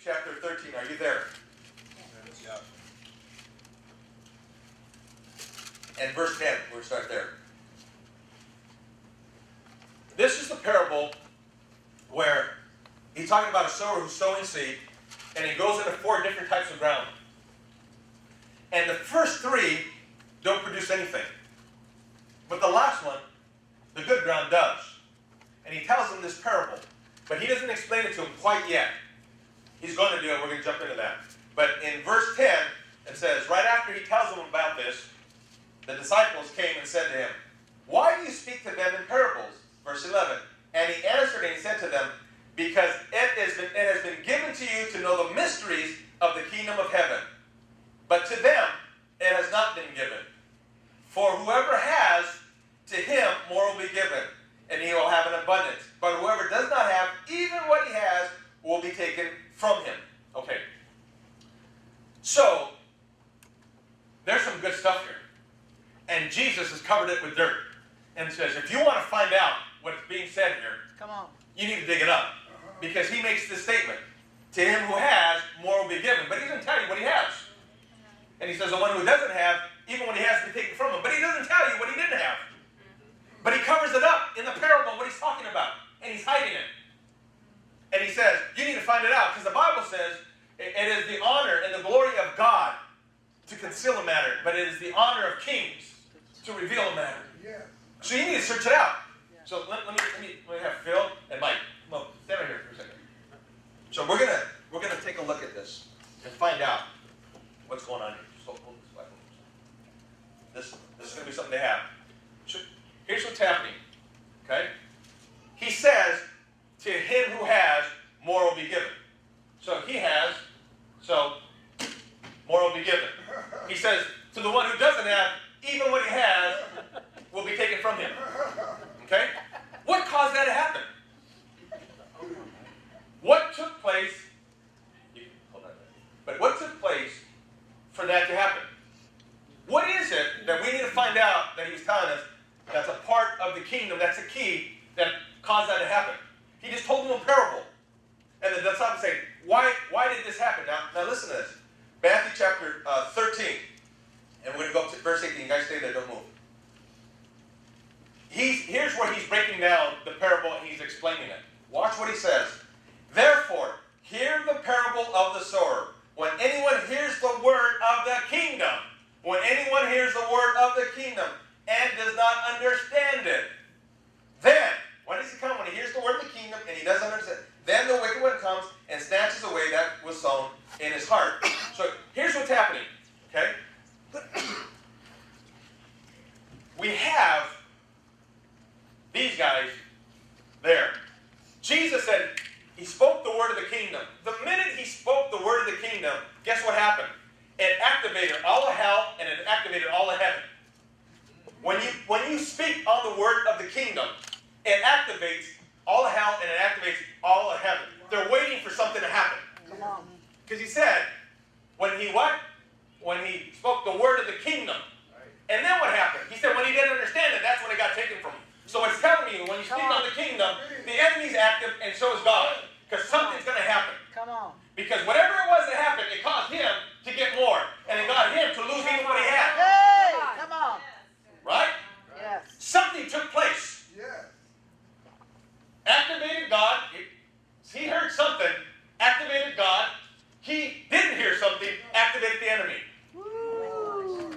chapter 13. Are you there? Yeah. And verse 10, we'll start there. This is the parable where he's talking about a sower who's sowing seed, and he goes into 4 different types of ground. And the first 3 don't produce anything. But the last one, the good ground, does. And he tells them this parable. But he doesn't explain it to them quite yet. He's going to do it. We're going to jump into that. But in verse 10, it says, right after he tells them about this, the disciples came and said to him, "Why do you speak to them in parables?" Verse 11. And he answered and he said to them, "Because it has been given to you to know the mysteries of the kingdom of heaven. But to them it has not been given. For whoever has, to him more will be given, and he will have an abundance. But whoever does not have, even what he has, will be taken from him." Okay. So, there's some good stuff here. And Jesus has covered it with dirt. And says, if you want to find out what's being said here, Come on. you need to dig it up. Because he makes this statement. To him who has, more will be given. But he doesn't tell you what he has. And he says, the one who doesn't have, even what he has will be taken from him. But he doesn't tell you what he didn't have. But he covers it up in the parable, what he's talking about. And he's hiding it. And he says, you need to find it out. Because the Bible says, it is the honor and the glory of God to conceal a matter. But it is the honor of kings to reveal a matter. Yeah. So you need to search it out. So let me have Phil and Mike. Come on, stand right here for a second. So we're gonna take a look at this and find out what's going on here. Just hold this back. This is gonna be something to have. So here's what's happening. Okay? He says, to him who has, more will be given. So he has, so more will be given. He says, to the one who doesn't have, even what he has will be taken from him. Okay? What caused that to happen? What took place? Hold on. But what took place for that to happen? What is it that we need to find out that he was telling us that's a part of the kingdom, that's a key that caused that to happen? He just told them a parable. And the disciples say, why did this happen? Now listen to this. Matthew chapter 13. And we're going to go up to verse 18. You guys stay there, don't move. Here's where he's breaking down the parable and he's explaining it. Watch what he says. Therefore, hear the parable of the sower. When anyone hears the word of the kingdom, when anyone hears the word of the kingdom and does not understand it, then, when does he come? When he hears the word of the kingdom and he doesn't understand it, then the wicked one comes and snatches away that was sown in his heart. So here's what's happening. Okay? We have these guys there. Jesus said, he spoke the word of the kingdom. The minute he spoke the word of the kingdom, guess what happened? It activated all of hell and it activated all of heaven. When you speak on the word of the kingdom, it activates all of hell and it activates all of heaven. They're waiting for something to happen. Come on. Because he said, when he what? When he spoke the word of the kingdom. And then what happened? He said when he didn't understand it, that's when it got taken from him. So it's telling you, when you speak on the kingdom, the enemy's active and so is God. Because something's going to happen. Come on. Because whatever it was that happened, it caused him to get more. And it got him to lose even what he had. Hey, come on. Right? Yes. Something took place. Yeah. Activated God. He heard something. Activated God. He didn't hear something. Activated the enemy. Woo.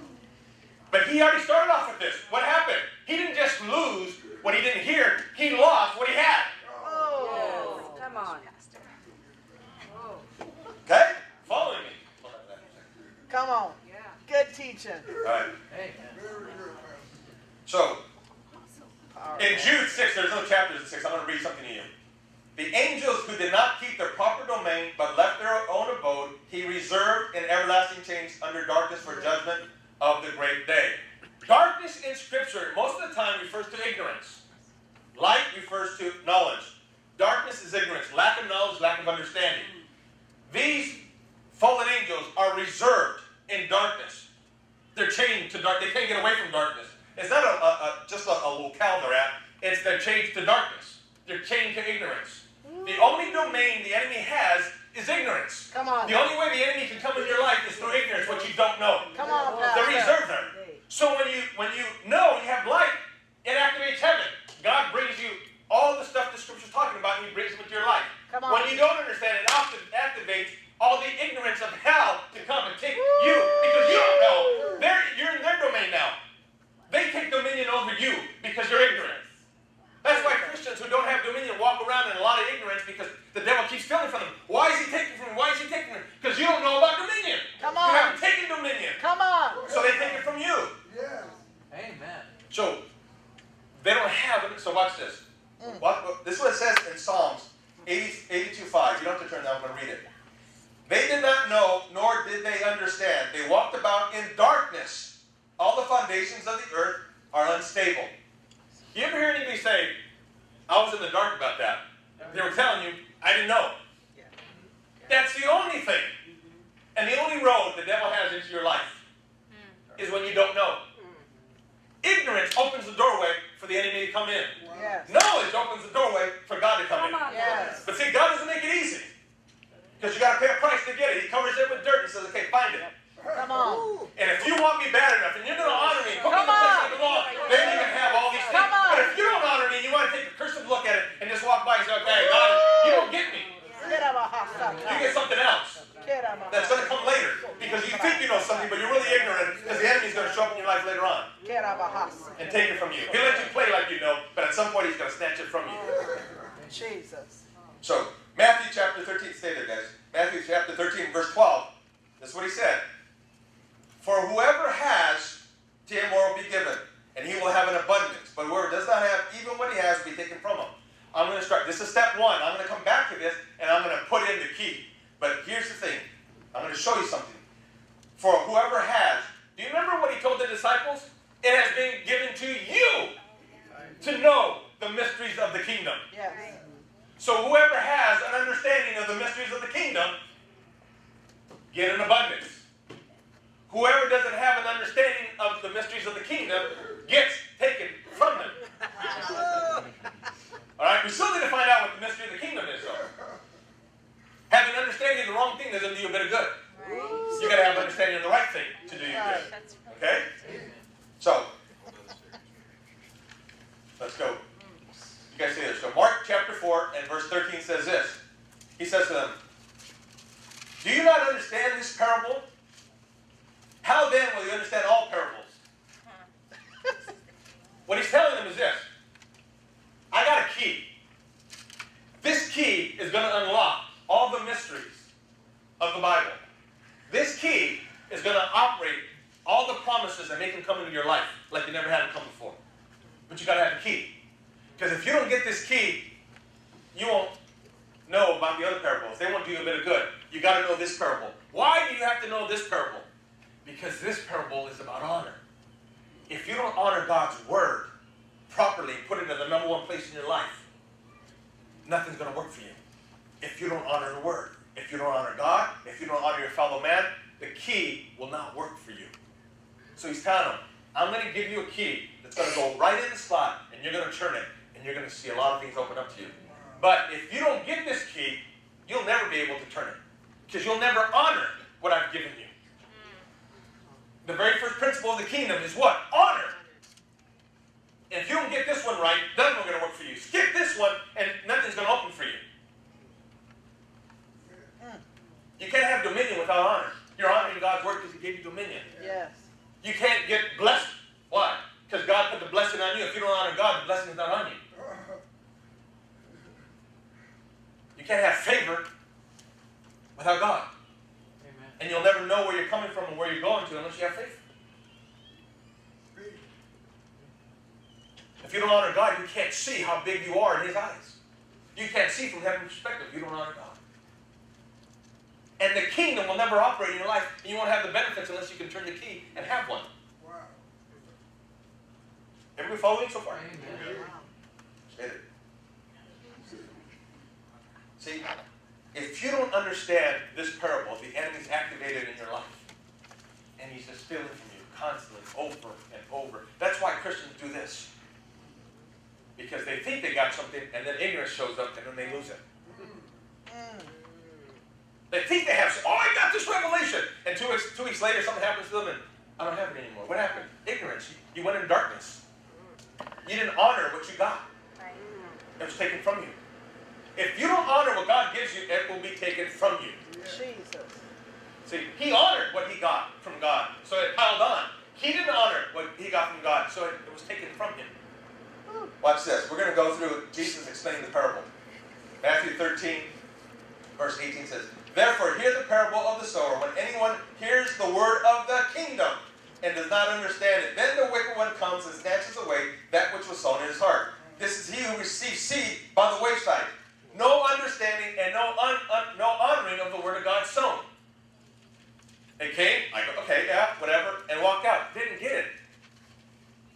But he already started off with this. What happened? He didn't just lose what he didn't hear. He lost what he had. Oh. Yes. Come on. Okay? Following me. Come on. Yeah. Good teaching. All right. Very good, man. So, All in right. Jude 6, there's no chapters in 6. I'm going to read something to you. The angels who did not keep their proper domain, but left their own abode, he reserved in everlasting chains under darkness for judgment of the great day. Darkness in Scripture, most of the time, refers to ignorance. Light refers to knowledge. Darkness is ignorance, lack of knowledge, lack of understanding. These fallen angels are reserved in darkness. They're chained to dark. They can't get away from darkness. It's not just a locale they're at. They're chained to darkness. They're chained to ignorance. The only domain the enemy has is ignorance. Come on. The only way the enemy can come in your life is through ignorance, what you don't know. Come on, They're Pastor. reserved there. So when you know you have light, it activates heaven. God brings you all the stuff the Scripture's talking about, and He brings it into your life. Come on. When you don't understand, it often activates all the ignorance of hell to come and take you, because you don't know. You're in their domain now. They take dominion over you because you're ignorant. That's why Christians who don't have dominion walk around in a lot of ignorance, because the devil keeps stealing from them. Why is he taking from them? Why is he taking them? Because you don't know about dominion. Come You on. haven't taken dominion. Come on. So they take it from you. Yes. Amen. So they don't have it. So watch this. This is what it says in Psalms 82:5. You don't have to turn that. I'm going to read it. They did not know, nor did they understand. They walked about in darkness. All the foundations of the earth are unstable. You ever hear anybody say, I was in the dark about that? They were telling you, I didn't know. That's the only thing. And the only road the devil has into your life is when you don't know. Ignorance opens the doorway for the enemy to come in. Yes. Knowledge opens the doorway for God to come in. Yes. But see, God doesn't make it easy. Because you got to pay a price to get it. He covers it with dirt and says, okay, find it. Come on. And if you want me bad enough, and you're going to honor me, put me in Come the place on. I belong, then you can have all these things. Come on. But if you don't honor me, and you want to take a cursive look at it and just walk by and say, okay, God, you don't get me. You get something else that's going to come later. Because you think you know something, but you're really ignorant, because the enemy's going to show up in your life later on and take it from you. He'll let you play like you know, but at some point he's going to snatch it from you. Jesus. So, Matthew chapter 13, stay there, guys. Matthew chapter 13, verse 12. This is what he said. For whoever has, to him more will be given, and he will have an abundance. But whoever does not have, even what he has will be taken from him. I'm going to start. This is step one. I'm going to come back to this, and I'm going to put in the key. But here's the thing. I'm going to show you something. For whoever has, do you remember what he told the disciples? It has been given to you to know the mysteries of the kingdom. Yes. So whoever has an understanding of the mysteries of the kingdom, get an abundance. Whoever doesn't have an understanding of the mysteries of the kingdom gets taken from them. All right, we still need to find out what the mystery of the kingdom is, though. Having an understanding of the wrong thing doesn't do you a bit of good. You got to have an understanding of the right thing to do you good. Okay? So, let's go. You guys see this. So Mark chapter 4 and verse 13 says this. He says to them, do you not understand this parable? How then will you understand all parables? What he's telling them is this. I got a key. This key is going to unlock all the mysteries of the Bible. This key is going to operate all the promises and make them come into your life like you never had them come before. But you got to have a key. Because if you don't get this key, you won't know about the other parables. They won't do you a bit of good. You got to know this parable. Why do you have to know this parable? Because this parable is about honor. If you don't honor God's word properly, put it in the number one place in your life, nothing's going to work for you. If you don't honor the word, if you don't honor God, if you don't honor your fellow man, the key will not work for you. So he's telling them, I'm going to give you a key that's going to go right in the slot, and you're going to turn it, and you're going to see a lot of things open up to you. But if you don't get this key, you'll never be able to turn it. Because you'll never honor what I've given you. The very first principle of the kingdom is what? Honor. And if you don't get this one right, nothing's going to work for you. Skip this one, and nothing's going to open for you. You can't have dominion without honor. You're honoring God's word because He gave you dominion. Yes. You can't get blessed. Why? Because God put the blessing on you. If you don't honor God, the blessing is not on you. You can't have favor without God. Amen. And you'll never know where you're coming from and where you're going to unless you have faith. If you don't honor God, you can't see how big you are in His eyes. You can't see from heaven's perspective if you don't honor God. And the kingdom will never operate in your life, and you won't have the benefits unless you can turn the key and have one. Wow. Everybody following so far? Amen. Say it. See, if you don't understand this parable, the enemy's activated in your life. And he's just stealing from you constantly, over and over. That's why Christians do this. Because they think they got something, and then ignorance shows up, and then they lose it. They think they have, oh, I got this revelation. And 2 weeks later, something happens to them and I don't have it anymore. What happened? Ignorance. You went in darkness. You didn't honor what you got. It was taken from you. If you don't honor what God gives you, it will be taken from you. Jesus. See, he honored what he got from God, so it piled on. He didn't honor what he got from God, so it was taken from him. Watch this. We're going to go through Jesus explaining the parable. Matthew 13, verse 18 says, "Therefore hear the parable of the sower. When anyone hears the word of the kingdom and does not understand it, then the wicked one comes and snatches away that which was sown in his heart. This is he who receives seed by the wayside. No understanding and no honoring of the word of God sown." It came, I go, okay, yeah, whatever, and walked out. Didn't get it.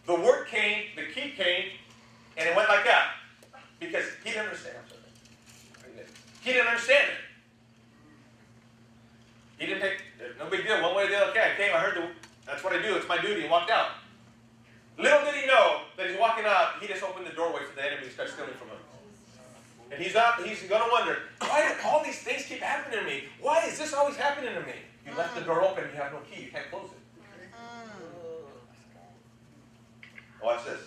The word came, the key came, and it went like that. Because he didn't understand. He didn't understand it. He didn't take, no big deal, one way or the other. Okay, I came, I heard that's what I do, it's my duty, and walked out. Little did he know that he's walking out, he just opened the doorway for the enemy to start stealing from him. And he's going to wonder, why do all these things keep happening to me? Why is this always happening to me? You left the door open, you have no key, you can't close it. Watch this.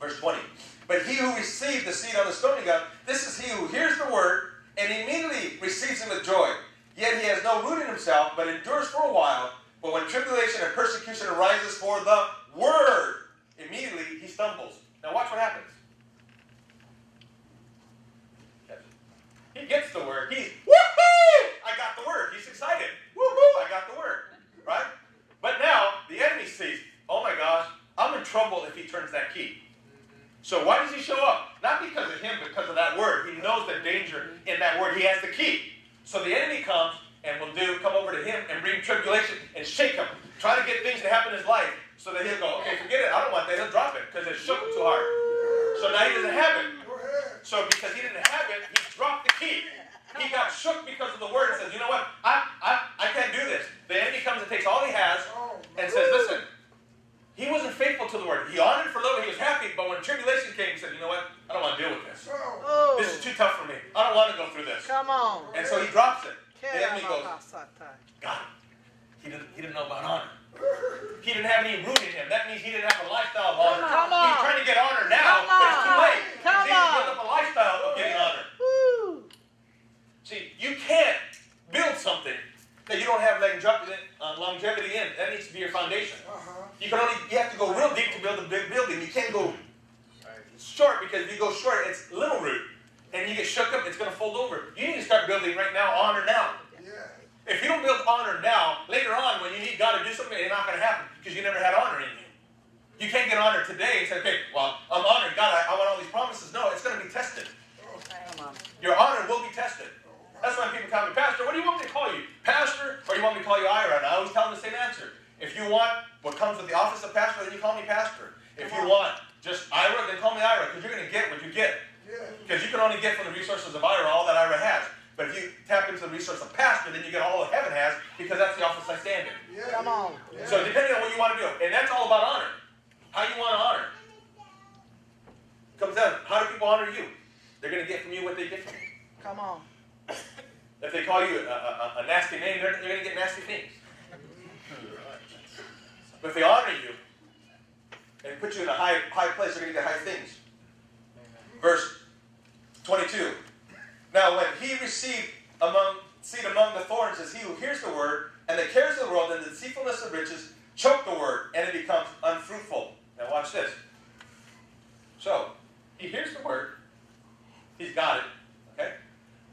Verse 20. "But he who received the seed on the stony ground, this is he who hears the word and immediately receives it with joy. Yet he has no root in himself, but endures for a while. But when tribulation and persecution arises for the word, immediately he stumbles." Now watch what happens. He gets the word. He's, woohoo! I got the word. He's excited. Woohoo! I got the word. Right? But now, the enemy sees, oh my gosh, I'm in trouble if he turns that key. So why does he show up? Not because of him, but because of that word. He knows the danger in that word. He has the key. So the enemy comes and will come over to him and bring tribulation and shake him. Try to get things to happen in his life so that he'll go, okay, forget it. I don't want that. He'll drop it because it shook him too hard. So now he doesn't have it. So because he didn't have it, he dropped the key. He got shook because of the word and says, you know what? I can't do this. The enemy comes and takes all he has and says, listen, he wasn't faithful to the word. He honored for a little, he was happy, but when tribulation came, he said, you know what? I don't want to deal with this. Oh. This is too tough for me. I don't want to go through this. Come on. And so he drops it. The enemy goes, God, he didn't know about honor. He didn't have any root in him. That means he didn't have a lifestyle of honor. Come on. He's trying to get honor now, but it's too late. Come He's on. built up a lifestyle of getting honor. Woo. See, you can't build something that you don't have longevity in. That needs to be your foundation. You have to go real deep to build a big building. You can't go short, because if you go short, it's little root. And you get shook up, it's going to fold over. You need to start building right now, honor now. If you don't build honor now, later on when you need God to do something, it's not going to happen because you never had honor in you. You can't get honor today and say, okay, well, I'm honored. God, I want all these promises. No, it's going to be tested. Your honor will be tested. That's why people call me pastor. What do you want me to call you? Pastor, or you want me to call you Ira? And I always tell them the same answer. If you want what comes with the office of pastor, then you call me pastor. If you want just Ira, then call me Ira, because you're going to get what you get. Because you can only get from the resources of Ira all that Ira has. But if you tap into the resource of pastor, then you get all that heaven has, because that's the office I stand in. Come on. So depending on what you want to do, and that's all about honor. How you want to honor. Comes down, how do people honor you? They're going to get from you what they get from you. Come on. If they call you a nasty name, they're going to get nasty things. But if they honor you and put you in a high place, they're going to get high things. Verse 22. Now when he received seed among the thorns is he who hears the word, and the cares of the world and the deceitfulness of riches choke the word, and it becomes unfruitful. Now watch this. So, he hears the word. He's got it. Okay?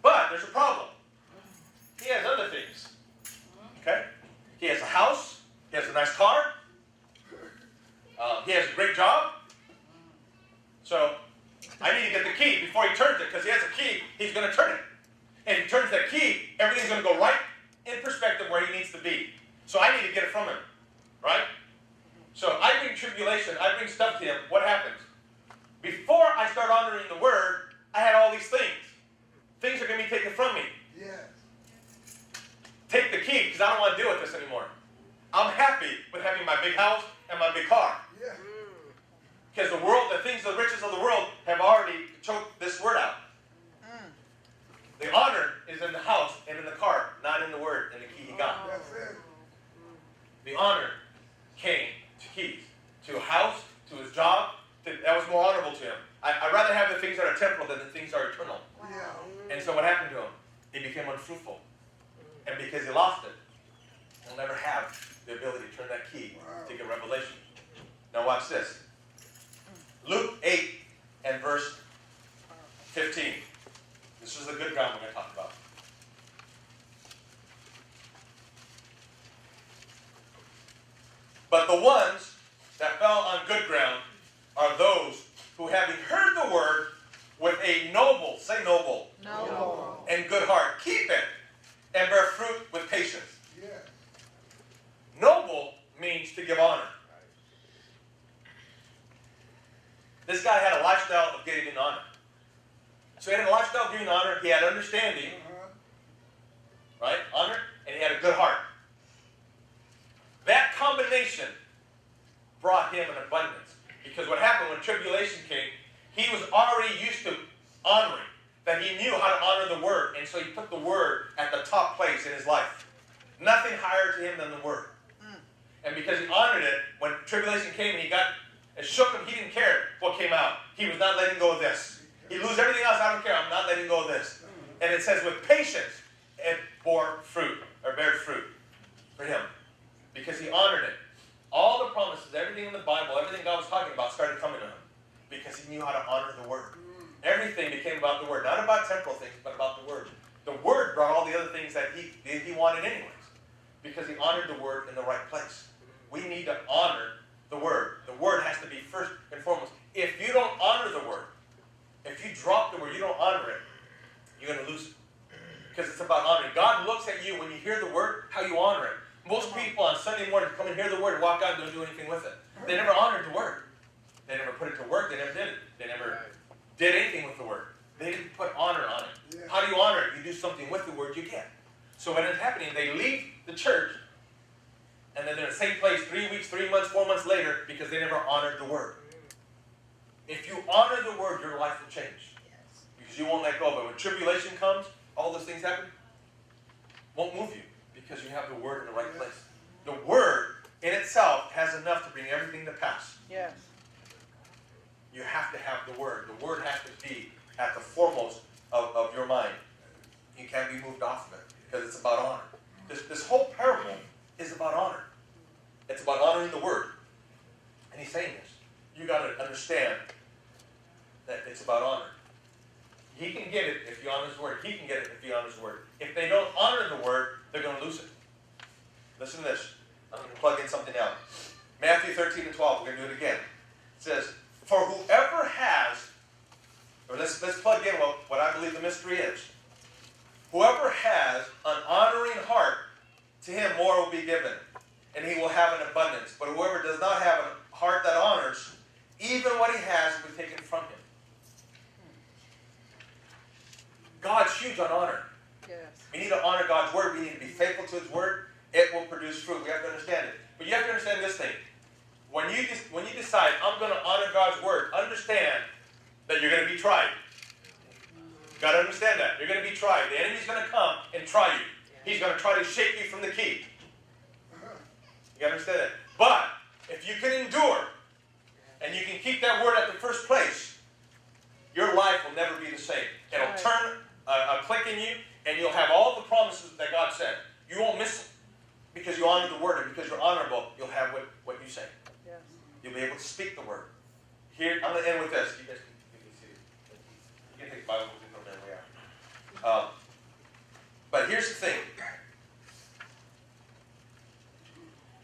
But there's a problem. He has other things. Okay? He has a house. He has a nice car. He has a great job. So, I need to get the key before he turns it, because he has a key, he's going to turn it. And if he turns that key, everything's going to go right in perspective where he needs to be. So I need to get it from him. Right? So I bring tribulation, I bring stuff to him. What happens? Before I start honoring the word, I had all these things. Things are going to be taken from me. Take the key, because I don't want to deal with this anymore. I'm happy with having my big house and my big car. Because the world, the things, the riches of the world have already choked this word out. The honor is in the house and in the car, in the word and the key he got. That's it. The honor came to keys, to a house, to his job. That was more honorable to him. I'd rather have the things that are temporal than the things that are eternal. Yeah. And so what happened to him? He became unfruitful. And because he lost it, he'll never have the ability to turn that key to get revelation. Now watch this. Luke 8 and verse 15. This is the good ground we're going to talk about. But the ones that fell on good ground are those who, having heard the word with a noble, say noble, No. and good heart, keep it and bear fruit with patience. Yeah. Noble means to give honor. This guy had a lifestyle of giving honor. So he had a lifestyle of giving honor. He had understanding, right? Honor, and he had a good heart. That combination brought him an abundance. Because what happened when tribulation came, he was already used to honoring. That he knew how to honor the word. And so he put the word at the top place in his life. Nothing higher to him than the word. And because he honored it, when tribulation came and it shook him, he didn't care what came out. He was not letting go of this. He'd lose everything else, I don't care, I'm not letting go of this. And it says with patience, it bore fruit, or bared fruit for him. Because he honored it. All the promises, everything in the Bible, everything God was talking about started coming to him. Because he knew how to honor the word. Everything became about the word. Not about temporal things, but about the word. The word brought all the other things that he wanted anyways. Because he honored the word in the right place. We need to honor the word. The word has to be first and foremost. If you don't honor the word, if you drop the word, you don't honor it, you're going to lose it. Because it's about honoring. God looks at you when you hear the word, how you honor it. Most people on Sunday morning come and hear the word and walk out and don't do anything with it. They never honored the word. They never put it to work. They never did it. They never did anything with the word. They didn't put honor on it. Yeah. How do you honor it? You do something with the word you get. So what ends up happening, they leave the church and then they're in the same place 3 weeks, 3 months, 4 months later because they never honored the word. If you honor the word, your life will change. Because you won't let go. But when tribulation comes, all those things happen, won't move you because you have the word in the right place. The word in itself has enough to bring everything to pass. Yes. You have to have the word. The word has to be at the foremost of your mind. You can't be moved off of it because it's about honor. This whole parable is about honor. It's about honoring the word. And he's saying this. You got to understand that it's about honor. He can get it if you honor his word. He can get it if you honor his word. If they don't honor the word, they're going to lose it. Listen to this. I'm going to plug in something else. Matthew 13 and 12. We're going to do it again. It says, for whoever has, or let's plug in what I believe the mystery is. Whoever has an honoring heart, to him more will be given, and he will have an abundance. But whoever does not have a heart that honors, even what he has will be taken from him. God's huge on honor. Yes. We need to honor God's word. We need to be faithful to his word. It will produce fruit. We have to understand it. But you have to understand this thing. When you decide, I'm going to honor God's word, understand that you're going to be tried. You got to understand that. You're going to be tried. The enemy's going to come and try you. He's going to try to shake you from the key. You got to understand that. But if you can endure and you can keep that word at the first place, your life will never be the same. It'll turn a click in you, and you'll have all the promises that God said. You won't miss them because you honor the word, and because you're honorable, you'll have what you say. Yes. You'll be able to speak the word. Here, I'm going to end with this. You guys can see it. You can take the Bible from there we are. But here's the thing.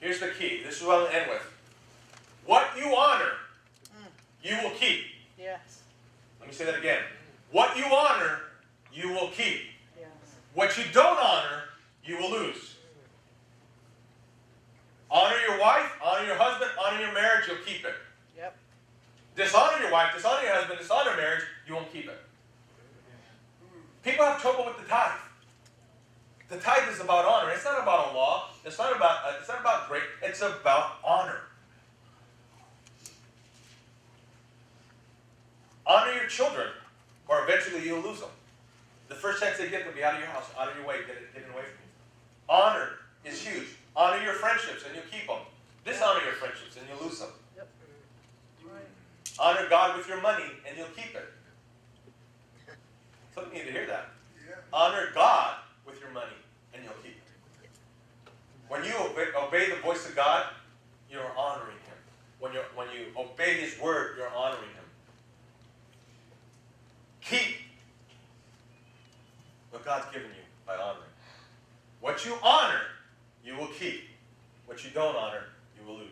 Here's the key. This is what I'm going to end with. What you honor, you will keep. Yes. Let me say that again. What you honor, you will keep. Yes. What you don't honor, you will lose. Honor your wife, honor your husband, honor your marriage, you'll keep it. Yep. Dishonor your wife, dishonor your husband, dishonor marriage, you won't keep it. People have trouble with the tithe. The tithe is about honor. It's not about a law. It's not about great. It's about honor. Honor your children, or eventually you'll lose them. The first chance they get, they'll be out of your house, out of your way, get it away from you. Honor is huge. Honor your friendships and you'll keep them. Dishonor your friendships and you'll lose them. Yep. Honor God with your money and you'll keep it. Some of you need to hear that. Yeah. Honor God with your money and you'll keep it. When you obey the voice of God, you're honoring Him. When you obey His word, you're honoring Him. Keep what God's given you by honoring. What you honor, you will keep. What you don't honor, you will lose.